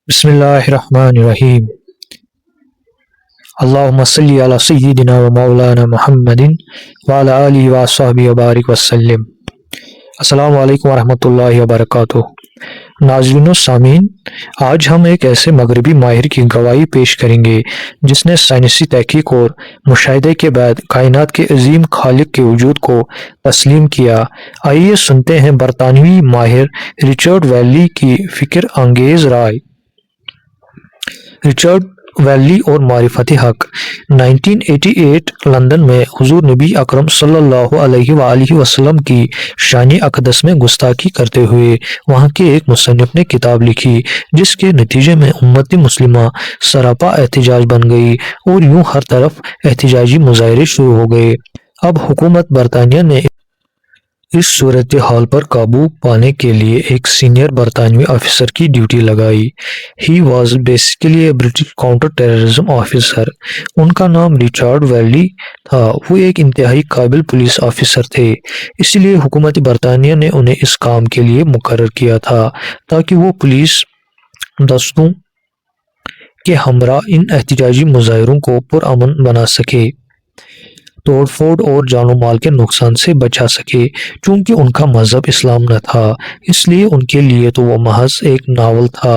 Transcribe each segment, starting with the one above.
بسم اللہ الرحمن الرحیم۔ اللہم صلی علی سیدنا و مولانا محمد وعلی آلہ وصحبہ وبارک وسلم۔ السلام علیکم ورحمۃ اللہ وبرکاتہ۔ ناظرین و سامعین، آج ہم ایک ایسے مغربی ماہر کی گواہی پیش کریں گے جس نے سائنسی تحقیق اور مشاہدے کے بعد کائنات کے عظیم خالق کے وجود کو تسلیم کیا۔ آئیے سنتے ہیں برطانوی ماہر رچرڈ ویلی کی فکر انگیز رائے۔ رچرڈ ویلی اور معرفت حق۔ 1988 لندن میں حضور نبی اکرم صلی اللہ علیہ وآلہ وسلم کی شان اقدس میں گستاخی کرتے ہوئے وہاں کے ایک مصنف نے کتاب لکھی، جس کے نتیجے میں امت مسلمہ سراپا احتجاج بن گئی اور یوں ہر طرف احتجاجی مظاہرے شروع ہو گئے۔ اب حکومت برطانیہ نے اس صورتحال پر قابو پانے کے لیے ایک سینئر برطانوی آفیسر کی ڈیوٹی لگائی۔ He was basically a British counter terrorism officer. ان کا نام رچرڈ ویلی تھا۔ وہ ایک انتہائی قابل پولیس آفیسر تھے، اس لیے حکومت برطانیہ نے انہیں اس کام کے لیے مقرر کیا تھا تاکہ وہ پولیس دستوں کے ہمراہ ان احتجاجی مظاہروں کو پرامن بنا سکے، توڑ پھوڑ اور جان و مال کے نقصان سے بچا سکے۔ چونکہ ان کا مذہب اسلام نہ تھا، اس لیے ان کے لیے تو وہ محض ایک ناول تھا،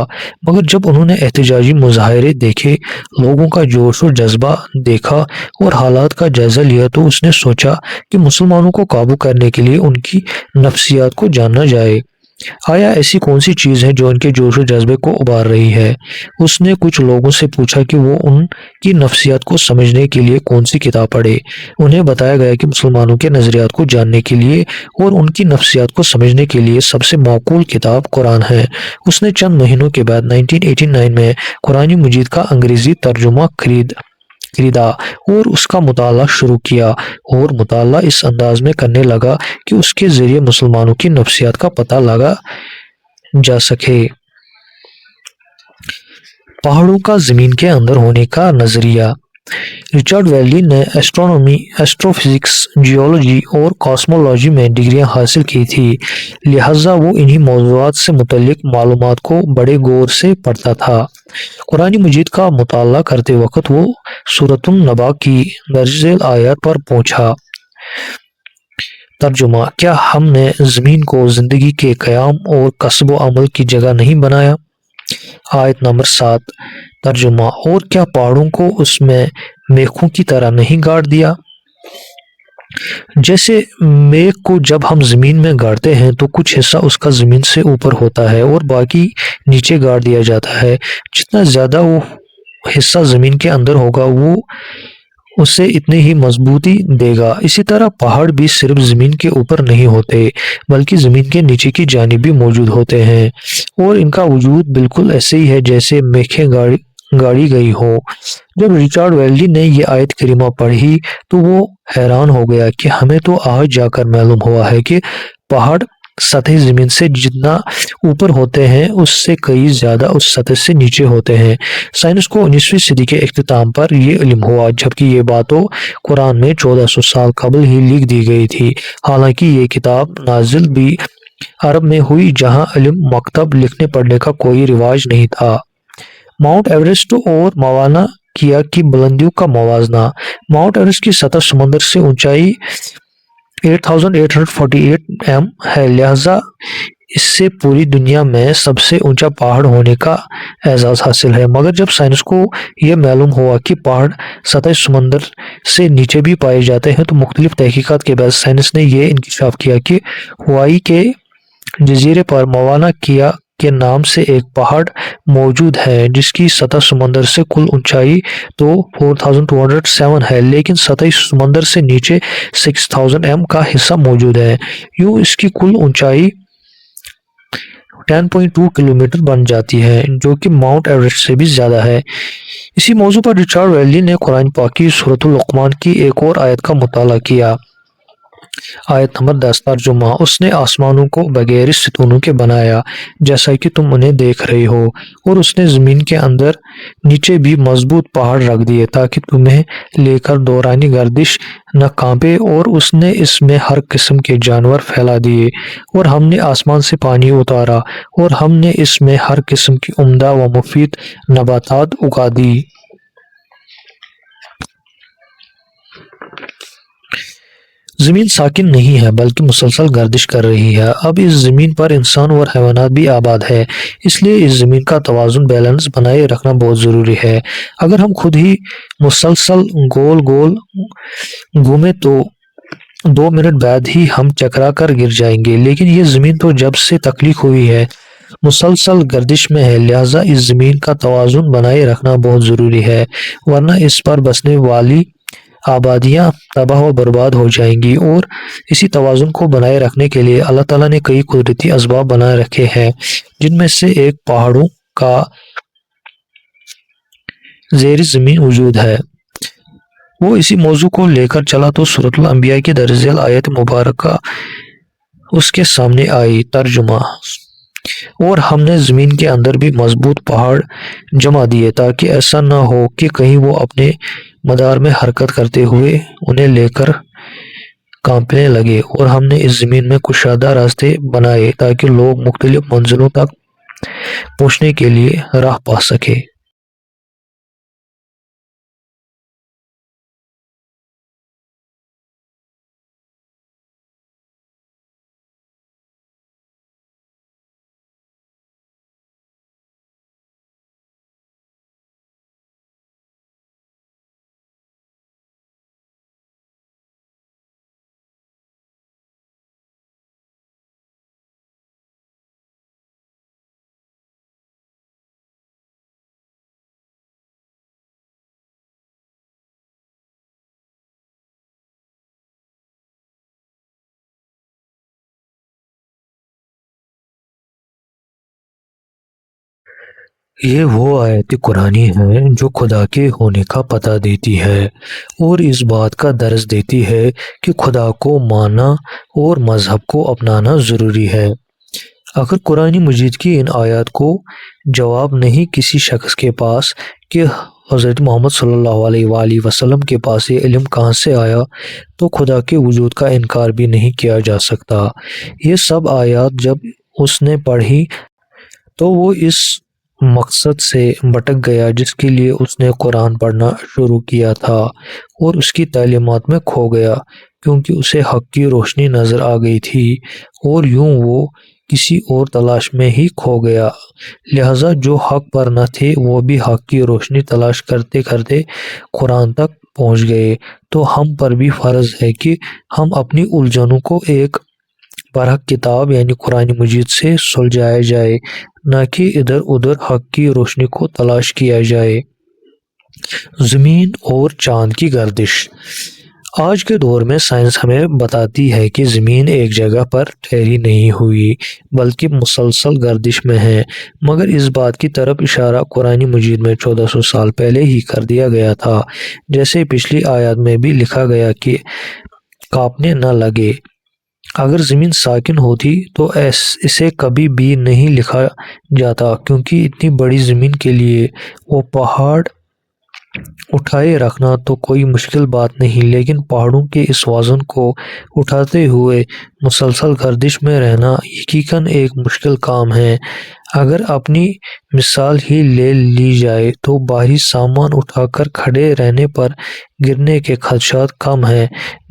مگر جب انہوں نے احتجاجی مظاہرے دیکھے، لوگوں کا جوش و جذبہ دیکھا اور حالات کا جائزہ لیا تو اس نے سوچا کہ مسلمانوں کو قابو کرنے کے لیے ان کی نفسیات کو جانا جائے۔ آیا ایسی کون سی چیز ہے جو ان کے جوش و جذبے کو ابھار رہی ہے؟ اس نے کچھ لوگوں سے پوچھا کہ وہ ان کی نفسیات کو سمجھنے کے لیے کون سی کتاب پڑھے۔ انہیں بتایا گیا کہ مسلمانوں کے نظریات کو جاننے کے لیے اور ان کی نفسیات کو سمجھنے کے لیے سب سے معقول کتاب قرآن ہے۔ اس نے چند مہینوں کے بعد 1989 میں قرآن مجید کا انگریزی ترجمہ خریدا اور اس کا مطالعہ شروع کیا، اور مطالعہ اس انداز میں کرنے لگا کہ اس کے ذریعے مسلمانوں کی نفسیات کا پتہ لگا جا سکے۔ پہاڑوں کا زمین کے اندر ہونے کا نظریہ۔ رچرڈ ویلی نے ایسٹرونومی، ایسٹرو فزکس، جیولوجی اور کاسمولوجی میں ڈگریاں حاصل کی تھی، لہٰذا وہ انہی موضوعات سے متعلق معلومات کو بڑے غور سے پڑھتا تھا۔ قرآن مجید کا مطالعہ کرتے وقت وہ سورۃ النبا کی درج ذیل آیات پر پہنچا۔ ترجمہ: کیا ہم نے زمین کو زندگی کے قیام اور کسب و عمل کی جگہ نہیں بنایا؟ آیت نمبر 7۔ ترجمہ: اور کیا پہاڑوں کو اس میں میخوں کی طرح نہیں گاڑ دیا؟ جیسے میخ کو جب ہم زمین میں گاڑتے ہیں تو کچھ حصہ اس کا زمین سے اوپر ہوتا ہے اور باقی نیچے گاڑ دیا جاتا ہے۔ جتنا زیادہ وہ حصہ زمین کے اندر ہوگا، وہ اسے اتنی ہی مضبوطی دے گا۔ اسی طرح پہاڑ بھی صرف زمین کے اوپر نہیں ہوتے، بلکہ زمین کے نیچے کی جانب بھی موجود ہوتے ہیں، اور ان کا وجود بالکل ایسے ہی ہے جیسے میخیں گاڑی گئی ہو۔ جب رچرڈ ویلی نے یہ آیت کریمہ پڑھی تو وہ حیران ہو گیا کہ ہمیں تو آج جا کر معلوم ہوا ہے کہ پہاڑ سطح زمین سے جتنا اوپر ہوتے ہیں اس سے کئی زیادہ اس سطح سے نیچے ہوتے ہیں۔ سائنس کو 19ویں صدی کے اختتام پر یہ علم ہوا، جبکہ یہ باتوں قرآن میں 1400 سال قبل ہی لکھ دی گئی تھی۔ حالانکہ یہ کتاب نازل بھی عرب میں ہوئی، جہاں علم مکتب لکھنے پڑھنے کا کوئی رواج نہیں تھا۔ ماؤنٹ ایورسٹ اور موانا کیا کی بلندیوں کا موازنہ۔ ماؤنٹ ایورسٹ کی سطح سمندر سے اونچائی 8848 ایم ہے، لہذا اس سے پوری دنیا میں سب سے اونچا پہاڑ ہونے کا اعزاز حاصل ہے۔ مگر جب سائنس کو یہ معلوم ہوا کہ پہاڑ سطح سمندر سے نیچے بھی پائے جاتے ہیں تو مختلف تحقیقات کے بعد سائنس نے یہ انکشاف کیا کہ ہوائی کے جزیرے پر موانا کیا کے نام سے ایک پہاڑ موجود ہے، جس کی سطح سمندر سے کل اونچائی تو 4207 ہے، لیکن سطح سمندر سے نیچے 6000 ایم کا حصہ موجود ہے۔ یوں اس کی کل اونچائی 10.2 کلومیٹر بن جاتی ہے، جو کہ ماؤنٹ ایورسٹ سے بھی زیادہ ہے۔ اسی موضوع پر رچرڈ ویلی نے قرآن پاک کی سورۃ لقمان کی ایک اور آیت کا مطالعہ کیا۔ آیت نمبر 10 ترجمہ: اس نے آسمانوں کو بغیر ستونوں کے بنایا جیسا کہ تم انہیں دیکھ رہے ہو، اور اس نے زمین کے اندر نیچے بھی مضبوط پہاڑ رکھ دیے تاکہ تمہیں لے کر دورانی گردش نہ کانپے، اور اس نے اس میں ہر قسم کے جانور پھیلا دیے، اور ہم نے آسمان سے پانی اتارا اور ہم نے اس میں ہر قسم کی عمدہ و مفید نباتات اگا دی۔ زمین ساکن نہیں ہے بلکہ مسلسل گردش کر رہی ہے۔ اب اس زمین پر انسان اور حیوانات بھی آباد ہے، اس لیے اس زمین کا توازن بیلنس بنائے رکھنا بہت ضروری ہے۔ اگر ہم خود ہی مسلسل گول گول گھومیں تو 2 منٹ بعد ہی ہم چکرا کر گر جائیں گے، لیکن یہ زمین تو جب سے تخلیق ہوئی ہے مسلسل گردش میں ہے، لہٰذا اس زمین کا توازن بنائے رکھنا بہت ضروری ہے، ورنہ اس پر بسنے والی آبادیاں تباہ و برباد ہو جائیں گی۔ اور اسی توازن کو بنائے رکھنے کے لیے اللہ تعالیٰ نے کئی قدرتی اسباب بنائے رکھے ہیں، جن میں سے ایک پہاڑوں کا زیر زمین وجود ہے۔ وہ اسی موضوع کو لے کر چلا تو سورۃ الانبیاء کی درج ذیل آیت مبارکہ اس کے سامنے آئی۔ ترجمہ: اور ہم نے زمین کے اندر بھی مضبوط پہاڑ جما دیے تاکہ ایسا نہ ہو کہ کہیں وہ اپنے مدار میں حرکت کرتے ہوئے انہیں لے کر کانپنے لگے، اور ہم نے اس زمین میں کشادہ راستے بنائے تاکہ لوگ مختلف منزلوں تک پہنچنے کے لیے راہ پا سکیں۔ یہ وہ آیت قرآنی ہے جو خدا کے ہونے کا پتہ دیتی ہے اور اس بات کا درس دیتی ہے کہ خدا کو ماننا اور مذہب کو اپنانا ضروری ہے۔ اگر قرآن مجید کی ان آیات کو جواب نہیں کسی شخص کے پاس کہ حضرت محمد صلی اللہ علیہ وآلہ وسلم کے پاس یہ علم کہاں سے آیا، تو خدا کے وجود کا انکار بھی نہیں کیا جا سکتا۔ یہ سب آیات جب اس نے پڑھی تو وہ اس مقصد سے بھٹک گیا جس کے لیے اس نے قرآن پڑھنا شروع کیا تھا، اور اس کی تعلیمات میں کھو گیا، کیونکہ اسے حق کی روشنی نظر آ گئی تھی، اور یوں وہ کسی اور تلاش میں ہی کھو گیا۔ لہٰذا جو حق پر نہ تھے وہ بھی حق کی روشنی تلاش کرتے کرتے قرآن تک پہنچ گئے۔ تو ہم پر بھی فرض ہے کہ ہم اپنی الجھنوں کو ایک برحق کتاب یعنی قرآن مجید سے سلجھایا جائے، نہ کہ ادھر ادھر حق کی روشنی کو تلاش کیا جائے۔ زمین اور چاند کی گردش۔ آج کے دور میں سائنس ہمیں بتاتی ہے کہ زمین ایک جگہ پر ٹھہری نہیں ہوئی بلکہ مسلسل گردش میں ہے، مگر اس بات کی طرف اشارہ قرآن مجید میں 1400 سال پہلے ہی کر دیا گیا تھا، جیسے پچھلی آیات میں بھی لکھا گیا کہ کانپنے نہ لگے۔ اگر زمین ساکن ہوتی تو اسے کبھی بھی نہیں لکھا جاتا، کیونکہ اتنی بڑی زمین کے لیے وہ پہاڑ اٹھائے رکھنا تو کوئی مشکل بات نہیں، لیکن پہاڑوں کے اس وزن کو اٹھاتے ہوئے مسلسل گردش میں رہنا یقیناً ایک مشکل کام ہے۔ اگر اپنی مثال ہی لے لی جائے تو بھاری سامان اٹھا کر کھڑے رہنے پر گرنے کے خدشات کم ہیں،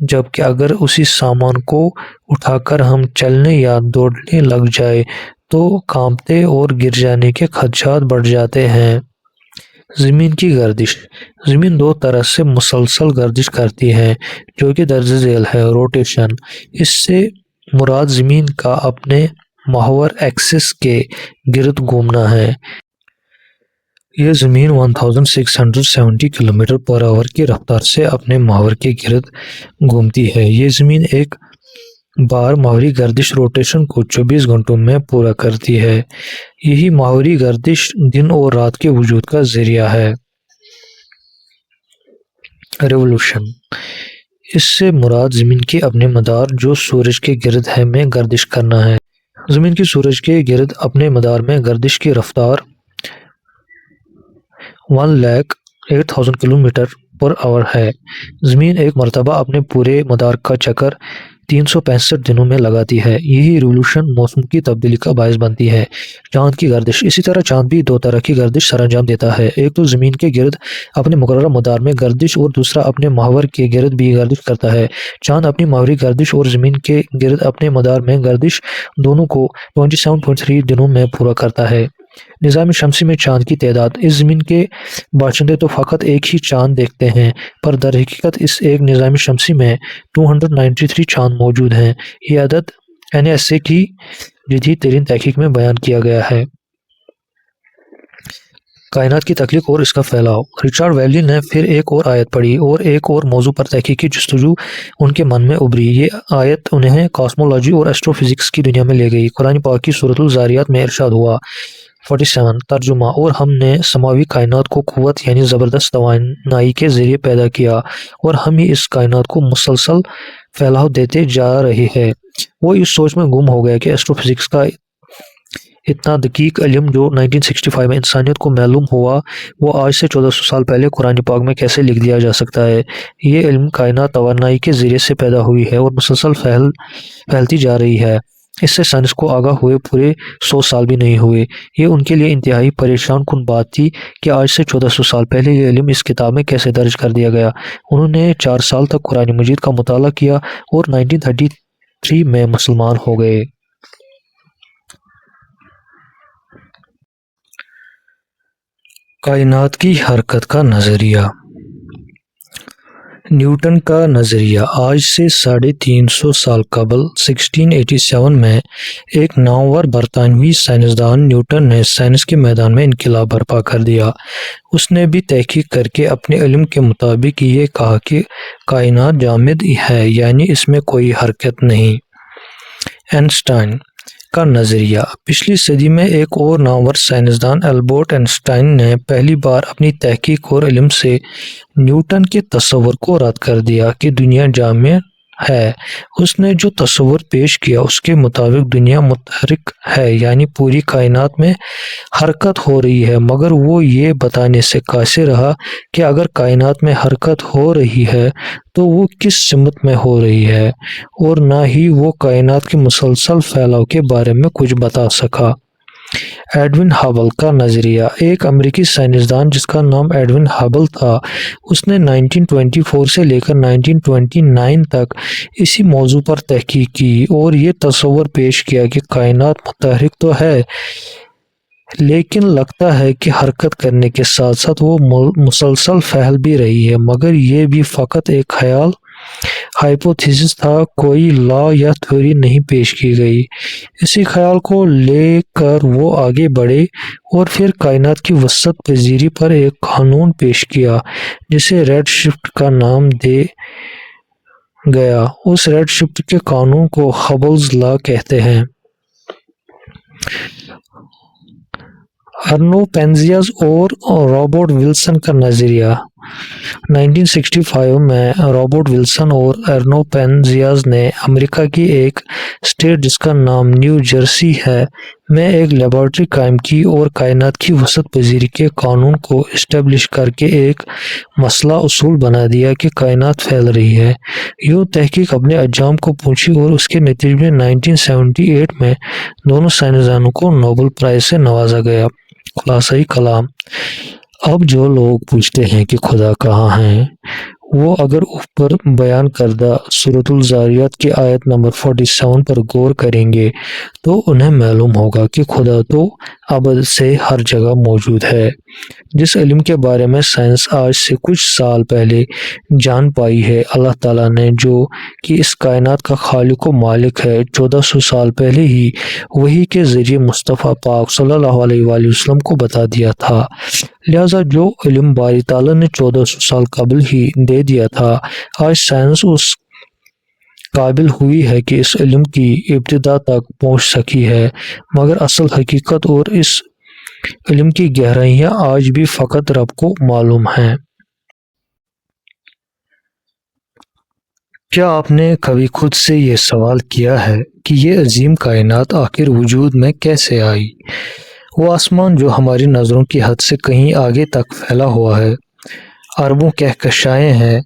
جبکہ اگر اسی سامان کو اٹھا کر ہم چلنے یا دوڑنے لگ جائیں تو کانپنے اور گر جانے کے خدشات بڑھ جاتے ہیں۔ زمین کی گردش۔ زمین دو طرح سے مسلسل گردش کرتی ہے جو کہ درج ذیل ہے: روٹیشن، اس سے مراد زمین کا اپنے محور ایکسس کے گرد گھومنا ہے۔ یہ زمین 1670 کلومیٹر پر آور کی رفتار سے اپنے محور کے گرد گھومتی ہے۔ یہ زمین ایک بار محوری گردش روٹیشن کو 24 گھنٹوں میں پورا کرتی ہے۔ یہی محوری گردش دن اور رات کے وجود کا ذریعہ ہے۔ ریولوشن، اس سے مراد زمین کے اپنے مدار جو سورج کے گرد ہے میں گردش کرنا ہے۔ زمین کی سورج کے گرد اپنے مدار میں گردش کی رفتار 1,08,000 کلومیٹر پر آور ہے۔ زمین ایک مرتبہ اپنے پورے مدار کا چکر 365 دنوں میں لگاتی ہے۔ یہی ریولوشن موسم کی تبدیلی کا باعث بنتی ہے۔ چاند کی گردش۔ اسی طرح چاند بھی دو طرح کی گردش سر انجام دیتا ہے، ایک تو زمین کے گرد اپنے مقررہ مدار میں گردش اور دوسرا اپنے محور کے گرد بھی گردش کرتا ہے۔ چاند اپنی محوری گردش اور زمین کے گرد اپنے مدار میں گردش دونوں کو 27.3 دنوں میں پورا کرتا ہے۔ نظام شمسی میں چاند کی تعداد۔ اس زمین کے باشندے تو فقط ایک ہی چاند دیکھتے ہیں، پر در حقیقت اس ایک نظام شمسی میں 293 چاند موجود ہیں۔ یہ عدد NASA کی جدید ترین تحقیق میں بیان کیا گیا ہے۔ کائنات کی تخلیق اور اس کا پھیلاؤ۔ رچرڈ ویلڈی نے پھر ایک اور آیت پڑھی اور ایک اور موضوع پر تحقیقی جستجو ان کے من میں ابھری۔ یہ آیت انہیں کاسمولوجی اور ایسٹرو فزکس کی دنیا میں لے گئی۔ قرآن پاک کی سورۃ الذاریات میں ارشاد ہوا 47 ترجمہ، اور ہم نے سماوی کائنات کو قوت یعنی زبردست توانائی کے ذریعے پیدا کیا اور ہم ہی اس کائنات کو مسلسل پھیلاؤ دیتے جا رہے ہیں۔ وہ اس سوچ میں گم ہو گیا کہ ایسٹرو فزکس کا اتنا دقیق علم جو 1965 میں انسانیت کو معلوم ہوا، وہ آج سے 1400 سال پہلے قرآن پاک میں کیسے لکھ دیا جا سکتا ہے۔ یہ علم کائنات توانائی کے ذریعے سے پیدا ہوئی ہے اور مسلسل پھیلتی جا رہی ہے۔ اس سے سائنس کو آگاہ ہوئے پورے 100 سال بھی نہیں ہوئے۔ یہ ان کے لیے انتہائی پریشان کن بات تھی کہ آج سے 1400 سال پہلے یہ علم اس کتاب میں کیسے درج کر دیا گیا۔ انہوں نے 4 سال تک قرآن مجید کا مطالعہ کیا اور 1933 میں مسلمان ہو گئے۔ کائنات کی حرکت کا نظریہ۔ نیوٹن کا نظریہ۔ آج سے 350 سال قبل 1687 میں ایک نامور برطانوی سائنسدان نیوٹن نے سائنس کے میدان میں انقلاب برپا کر دیا۔ اس نے بھی تحقیق کر کے اپنے علم کے مطابق یہ کہا کہ کائنات جامد ہے، یعنی اس میں کوئی حرکت نہیں۔ آئنسٹائن کا نظریہ۔ پچھلی صدی میں ایک اور نامور سائنسدان البرٹ آئنسٹائن نے پہلی بار اپنی تحقیق اور علم سے نیوٹن کے تصور کو رد کر دیا کہ دنیا جامد ہے۔ اس نے جو تصور پیش کیا اس کے مطابق دنیا متحرک ہے، یعنی پوری کائنات میں حرکت ہو رہی ہے، مگر وہ یہ بتانے سے قاصر رہا کہ اگر کائنات میں حرکت ہو رہی ہے تو وہ کس سمت میں ہو رہی ہے، اور نہ ہی وہ کائنات کے مسلسل پھیلاؤ کے بارے میں کچھ بتا سکا۔ ایڈوین ہبل کا نظریہ۔ ایک امریکی سائنسدان جس کا نام ایڈوین ہبل تھا، اس نے 1924 سے لے کر 1929 تک اسی موضوع پر تحقیق کی اور یہ تصور پیش کیا کہ کائنات متحرک تو ہے، لیکن لگتا ہے کہ حرکت کرنے کے ساتھ ساتھ وہ مسلسل پھیل بھی رہی ہے، مگر یہ بھی فقط ایک خیال ہائپوتھیسس تھا، کوئی لا یا تھیوری نہیں پیش کی گئی۔ اسی خیال کو لے کر وہ آگے بڑھے اور پھر کائنات کی وسعت پذیری پر ایک قانون پیش کیا جسے ریڈ شفٹ کا نام دے گیا۔ اس ریڈ شفٹ کے قانون کو ہبلز لا کہتے ہیں۔ ارنو پینزیاز اور رابرٹ ولسن کا نظریہ۔ 1965 میں رابرٹ ولسن اور ارنو پینزیاز نے امریکہ کی ایک اسٹیٹ جس کا نام نیو جرسی ہے میں ایک لیبارٹری قائم کی اور کائنات کی وسعت پذیری کے قانون کو اسٹیبلش کر کے ایک مسئلہ اصول بنا دیا کہ کائنات پھیل رہی ہے۔ یوں تحقیق اپنے انجام کو پہنچی اور اس کے نتیجے میں 1978 میں دونوں سائنسدانوں کو نوبل پرائز سے نوازا گیا۔ خلاصہ کلام۔ اب جو لوگ پوچھتے ہیں کہ خدا کہاں ہے، وہ اگر اوپر بیان کردہ سورۃ الذاریات کی آیت نمبر 47 پر غور کریں گے تو انہیں معلوم ہوگا کہ خدا تو ابد سے ہر جگہ موجود ہے۔ جس علم کے بارے میں سائنس آج سے کچھ سال پہلے جان پائی ہے، اللہ تعالیٰ نے جو کہ اس کائنات کا خالق و مالک ہے، 1400 سال پہلے ہی وحی کے ذریعے مصطفیٰ پاک صلی اللہ علیہ وآلہ وسلم کو بتا دیا تھا۔ لہٰذا جو علم باری تعالیٰ نے 1400 سال قبل ہی دے دیا تھا، آج سائنس اس قابل ہوئی ہے کہ اس علم کی ابتدا تک پہنچ سکی ہے، مگر اصل حقیقت اور اس علم کی گہرائیاں آج بھی فقط رب کو معلوم ہیں۔ کیا آپ نے کبھی خود سے یہ سوال کیا ہے کہ یہ عظیم کائنات آخر وجود میں کیسے آئی؟ وہ آسمان جو ہماری نظروں کی حد سے کہیں آگے تک پھیلا ہوا ہے، اربوں کہکشائیں ہیں،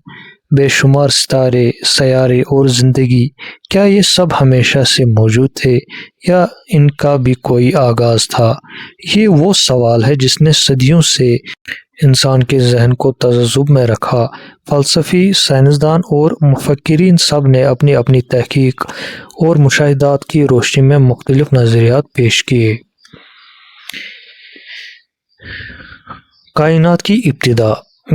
بے شمار ستارے، سیارے اور زندگی، کیا یہ سب ہمیشہ سے موجود تھے یا ان کا بھی کوئی آغاز تھا؟ یہ وہ سوال ہے جس نے صدیوں سے انسان کے ذہن کو تذبذب میں رکھا۔ فلسفی، سائنسدان اور مفکرین سب نے اپنی اپنی تحقیق اور مشاہدات کی روشنی میں مختلف نظریات پیش کیے۔ کائنات کی ابتدا۔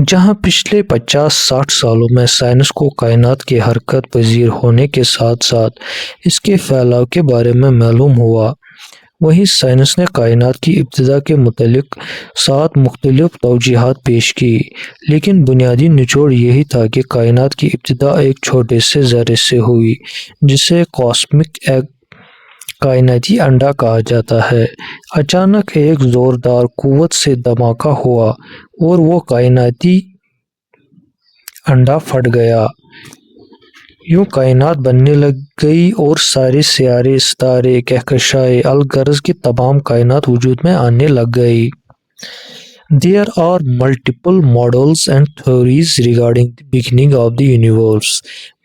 جہاں پچھلے 50-60 سالوں میں سائنس کو کائنات کے حرکت پذیر ہونے کے ساتھ ساتھ اس کے پھیلاؤ کے بارے میں معلوم ہوا، وہیں سائنس نے کائنات کی ابتدا کے متعلق 7 مختلف توجیہات پیش کی، لیکن بنیادی نچوڑ یہی تھا کہ کائنات کی ابتدا ایک چھوٹے سے ذرے سے ہوئی جسے کاسمک ایگ، کائناتی انڈا کہا جاتا ہے۔ اچانک ایک زوردار قوت سے دھماکہ ہوا اور وہ کائناتی انڈا پھٹ گیا۔ یوں کائنات بننے لگ گئی اور سارے سیارے، ستارے، کہکشائیں، الغرض کی تمام کائنات وجود میں آنے لگ گئی۔ There are multiple models and theories regarding the beginning of the universe,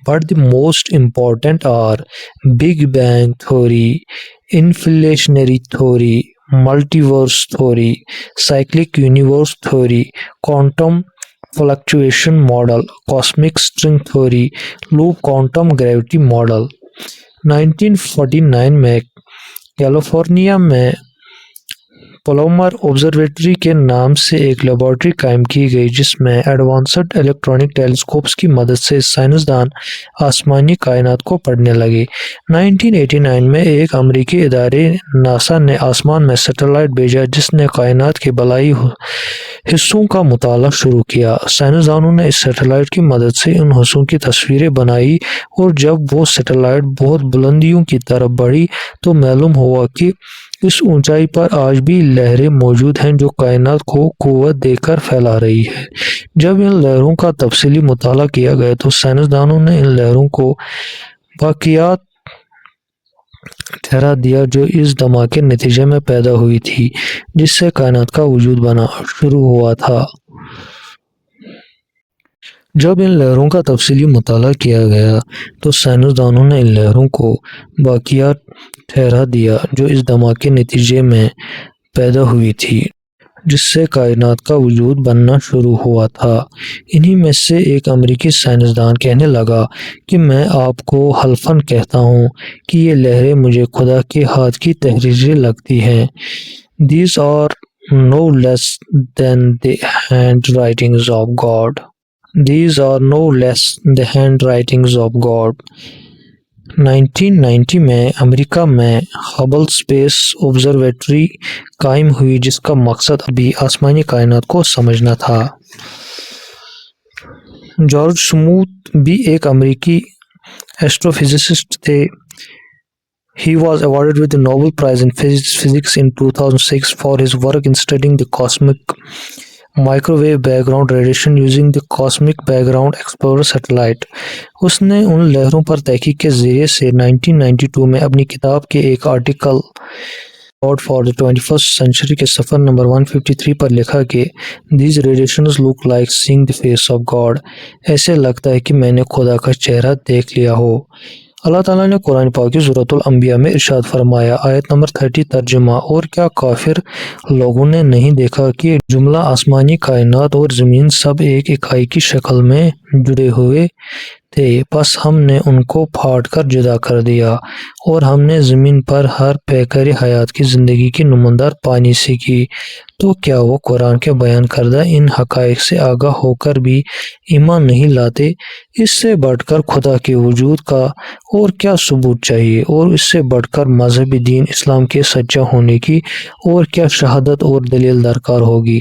but the most important are Big Bang theory, inflationary theory, multiverse theory, cyclic universe theory, quantum fluctuation model, cosmic string theory, loop quantum gravity model۔ 1949 میں California میں پلمر observatory کے نام سے ایک laboratory قائم کی گئی جس میں ایڈوانسڈ الیکٹرانک ٹیلیسکوپس کی مدد سے سائنسدان آسمانی کائنات کو پڑھنے لگے۔ 1989 میں ایک امریکی ادارے ناسا نے آسمان میں سیٹلائٹ بھیجا جس نے کائنات کے بالائی حصوں کا مطالعہ شروع کیا۔ سائنسدانوں نے اس سیٹلائٹ کی مدد سے ان حصوں کی تصویریں بنائیں اور جب وہ سیٹلائٹ بہت بلندیوں کی طرف بڑھی تو معلوم ہوا کہ اس اونچائی پر آج بھی لہریں موجود ہیں جو کائنات کو قوت دے کر پھیلا رہی ہیں۔ جب ان لہروں کا تفصیلی مطالعہ کیا گیا تو سائنسدانوں نے ان لہروں کو واقعات ٹھہرا دیا جو اس دھماکے کے نتیجے میں پیدا ہوئی تھی جس سے کائنات کا وجود بنا شروع ہوا تھا۔ جب ان لہروں کا تفصیلی مطالعہ کیا گیا تو سائنسدانوں نے ان لہروں کو واقعات ٹھہرا دیا جو اس دھماکے کے نتیجے میں پیدا ہوئی تھی جس سے کائنات کا وجود بننا شروع ہوا تھا۔ انہی میں سے ایک امریکی سائنسدان کہنے لگا کہ میں آپ کو حلفاً کہتا ہوں کہ یہ لہریں مجھے خدا کے ہاتھ کی تحریریں لگتی ہیں۔ These are no less than the handwritings of God. These are no less the handwritings of God۔ 1990 میں امریکہ میں ہبل اسپیس آبزرویٹری قائم ہوئی جس کا مقصد ابھی آسمانی کائنات کو سمجھنا تھا۔ جارج سموتھ بھی ایک امریکی ایسٹرو فزسسٹ تھے۔ He was awarded with the Nobel Prize in Physics in 2006 for his work in studying the cosmic microwave background radiation using the Cosmic Background Explorer satellite۔ اس نے ان لہروں پر تحقیق کے ذریعے سے 1992 میں اپنی کتاب کے ایک article God for the 21st Century کے صفحہ نمبر 153 پر لکھا کہ These radiations look like seeing the face of God۔ ایسے لگتا ہے کہ میں نے خدا کا چہرہ دیکھ لیا ہو۔ اللہ تعالیٰ نے قرآن پاک کی سورۃ الانبیاء میں ارشاد فرمایا، آیت نمبر 30 ترجمہ، اور کیا کافر لوگوں نے نہیں دیکھا کہ جملہ آسمانی کائنات اور زمین سب ایک اکائی کی شکل میں جڑے ہوئے تھے، پس ہم نے ان کو پھاڑ کر جدا کر دیا اور ہم نے زمین پر ہر پیکر حیات کی زندگی کی نمودار پانی سے کی۔ تو کیا وہ قرآن کے بیان کردہ ان حقائق سے آگاہ ہو کر بھی ایمان نہیں لاتے؟ اس سے بڑھ کر خدا کے وجود کا اور کیا ثبوت چاہیے، اور اس سے بڑھ کر مذہبی دین اسلام کے سچا ہونے کی اور کیا شہادت اور دلیل درکار ہوگی؟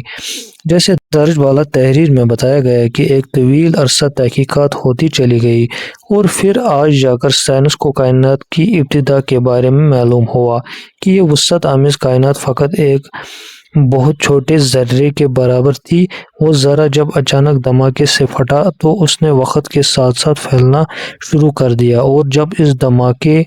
جیسے درج بالا تحریر میں بتایا گیا ہے کہ ایک طویل عرصہ تحقیقات ہوتی چلی گئی اور پھر آج جا کر سائنس کو کائنات کی ابتدا کے بارے میں معلوم ہوا کہ یہ وسعت آمیز کائنات فقط ایک بہت چھوٹے ذرے کے برابر تھی۔ وہ ذرہ جب اچانک دھماکے سے پھٹا تو اس نے وقت کے ساتھ ساتھ پھیلنا شروع کر دیا، اور جب اس دھماکے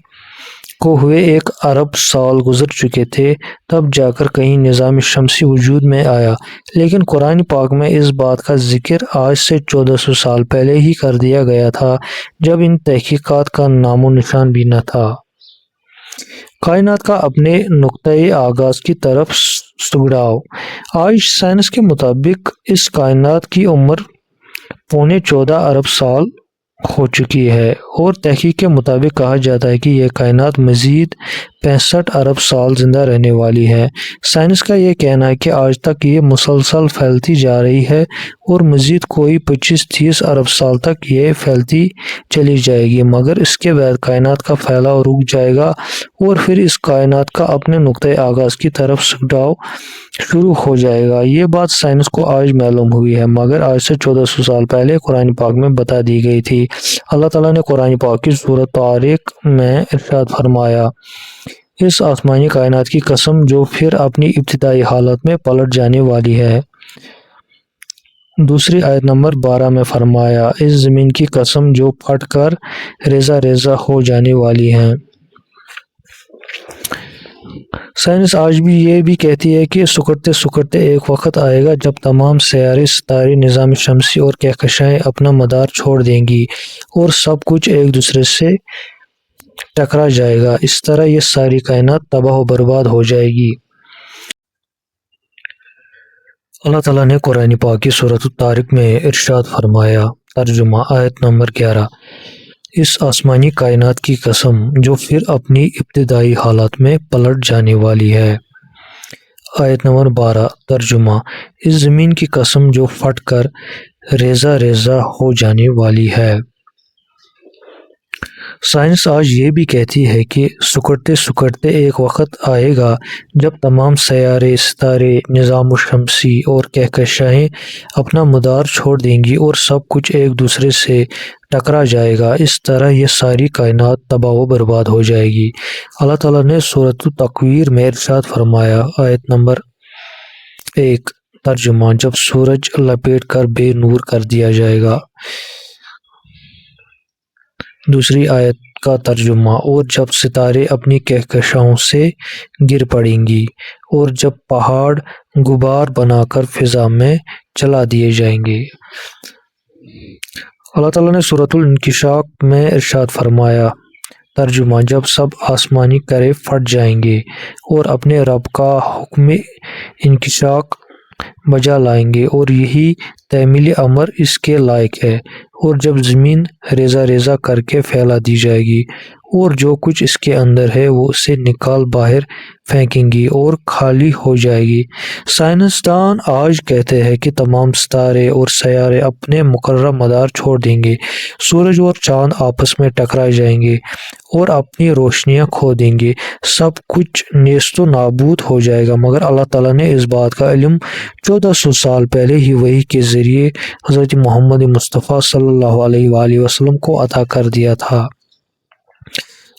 کو ہوئے 1 ارب سال گزر چکے تھے تب جا کر کہیں نظام شمسی وجود میں آیا۔ لیکن قرآن پاک میں اس بات کا ذکر آج سے 1400 سال پہلے ہی کر دیا گیا تھا، جب ان تحقیقات کا نام و نشان بھی نہ تھا۔ کائنات کا اپنے نقطۂ آغاز کی طرف سگڑاؤ۔ آج سائنس کے مطابق اس کائنات کی عمر 14.25 ارب سال ہو چکی ہے، اور تحقیق کے مطابق کہا جاتا ہے کہ یہ کائنات مزید 65 ارب سال زندہ رہنے والی ہے۔ سائنس کا یہ کہنا ہے کہ آج تک یہ مسلسل پھیلتی جا رہی ہے، اور مزید کوئی 25-30 ارب سال تک یہ پھیلتی چلی جائے گی، مگر اس کے بعد کائنات کا پھیلاؤ رک جائے گا، اور پھر اس کائنات کا اپنے نقطۂ آغاز کی طرف سگڑاؤ شروع ہو جائے گا۔ یہ بات سائنس کو آج معلوم ہوئی ہے، مگر آج سے 1400 سال پہلے قرآن پاک میں بتا دی گئی تھی۔ اللہ تعالیٰ نے قرآن پاک کی سورۃ طارق میں ارشاد فرمایا، اس آسمانی کائنات کی قسم جو پھر اپنی ابتدائی حالت میں پلٹ جانے والی ہے۔ دوسری آیت نمبر 12 میں فرمایا، اس زمین کی قسم جو پھٹ کر ریزہ ریزہ ہو جانے والی ہے۔ سائنس آج بھی یہ بھی کہتی ہے کہ سکڑتے سکڑتے ایک وقت آئے گا جب تمام سیارے، ستارے، نظام شمسی اور کہکشائیں اپنا مدار چھوڑ دیں گی، اور سب کچھ ایک دوسرے سے ٹکرا جائے گا۔ اس طرح یہ ساری کائنات تباہ و برباد ہو جائے گی۔ اللہ تعالیٰ نے قرآن پاک کی سورۃ الطارق میں ارشاد فرمایا، ترجمہ آیت نمبر 11، اس آسمانی کائنات کی قسم جو پھر اپنی ابتدائی حالت میں پلٹ جانے والی ہے۔ آیت نمبر 12، ترجمہ، اس زمین کی قسم جو پھٹ کر ریزہ ریزہ ہو جانے والی ہے۔ سائنس آج یہ بھی کہتی ہے کہ سکڑتے سکڑتے ایک وقت آئے گا جب تمام سیارے، ستارے، نظام شمسی اور کہکشائیں اپنا مدار چھوڑ دیں گی، اور سب کچھ ایک دوسرے سے ٹکرا جائے گا۔ اس طرح یہ ساری کائنات تباہ و برباد ہو جائے گی۔ اللہ تعالیٰ نے سورۃ التکویر میں ارشاد فرمایا، آیت نمبر 1، ترجمہ، جب سورج لپیٹ کر بے نور کر دیا جائے گا۔ دوسری آیت کا ترجمہ، اور جب ستارے اپنی کہکشاؤں سے گر پڑیں گی، اور جب پہاڑ غبار بنا کر فضا میں چلا دیے جائیں گے۔ اللہ تعالیٰ نے سورۃ الانشقاق میں ارشاد فرمایا، ترجمہ، جب سب آسمانی کرے پھٹ جائیں گے اور اپنے رب کا حکم انشقاق بجا لائیں گے، اور یہی تعمیل امر اس کے لائق ہے، اور جب زمین ریزہ ریزہ کر کے پھیلا دی جائے گی، اور جو کچھ اس کے اندر ہے وہ اسے نکال باہر پھینکیں گی اور خالی ہو جائے گی۔ سائنسدان آج کہتے ہیں کہ تمام ستارے اور سیارے اپنے مقررہ مدار چھوڑ دیں گے، سورج اور چاند آپس میں ٹکرا جائیں گے اور اپنی روشنیاں کھو دیں گے، سب کچھ نیست و نابود ہو جائے گا، مگر اللہ تعالیٰ نے اس بات کا علم 1400 سال پہلے ہی وحی کے ذریعے حضرت محمد مصطفیٰ صلی اللہ علیہ وآلہ وسلم کو عطا کر دیا تھا۔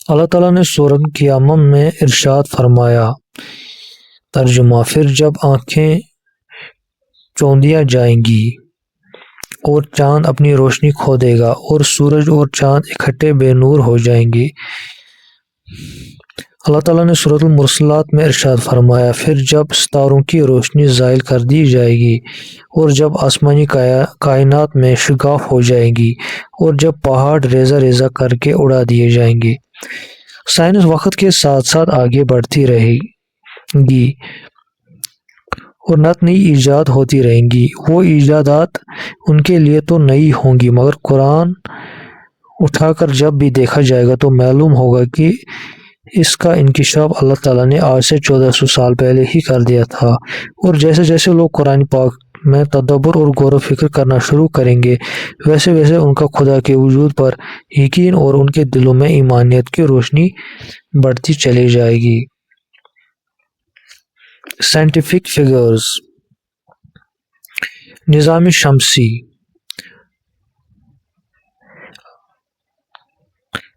اللہ تعالیٰ نے سورۃ قیامہ میں ارشاد فرمایا، ترجمہ، پھر جب آنکھیں چوندیاں جائیں گی اور چاند اپنی روشنی کھو دے گا اور سورج اور چاند اکٹھے بے نور ہو جائیں گے۔ اللہ تعالیٰ نے سورۃ المرسلات میں ارشاد فرمایا، پھر جب ستاروں کی روشنی زائل کر دی جائے گی، اور جب آسمانی کائنات میں شگاف ہو جائے گی، اور جب پہاڑ ریزہ ریزہ کر کے اڑا دیے جائیں گے۔ سائنس وقت کے ساتھ ساتھ آگے بڑھتی رہے گی اور نئی ایجاد ہوتی رہیں گی۔ وہ ایجادات ان کے لیے تو نئی ہوں گی، مگر قرآن اٹھا کر جب بھی دیکھا جائے گا تو معلوم ہوگا کہ اس کا انکشاف اللہ تعالیٰ نے آج سے 1400 سال پہلے ہی کر دیا تھا، اور جیسے جیسے لوگ قرآن پاک میں تدبر اور غور و فکر کرنا شروع کریں گے، ویسے ویسے ان کا خدا کے وجود پر یقین اور ان کے دلوں میں ایمانیت کی روشنی بڑھتی چلی جائے گی۔ Scientific figures. نظام شمسی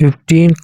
15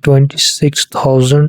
26,000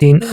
3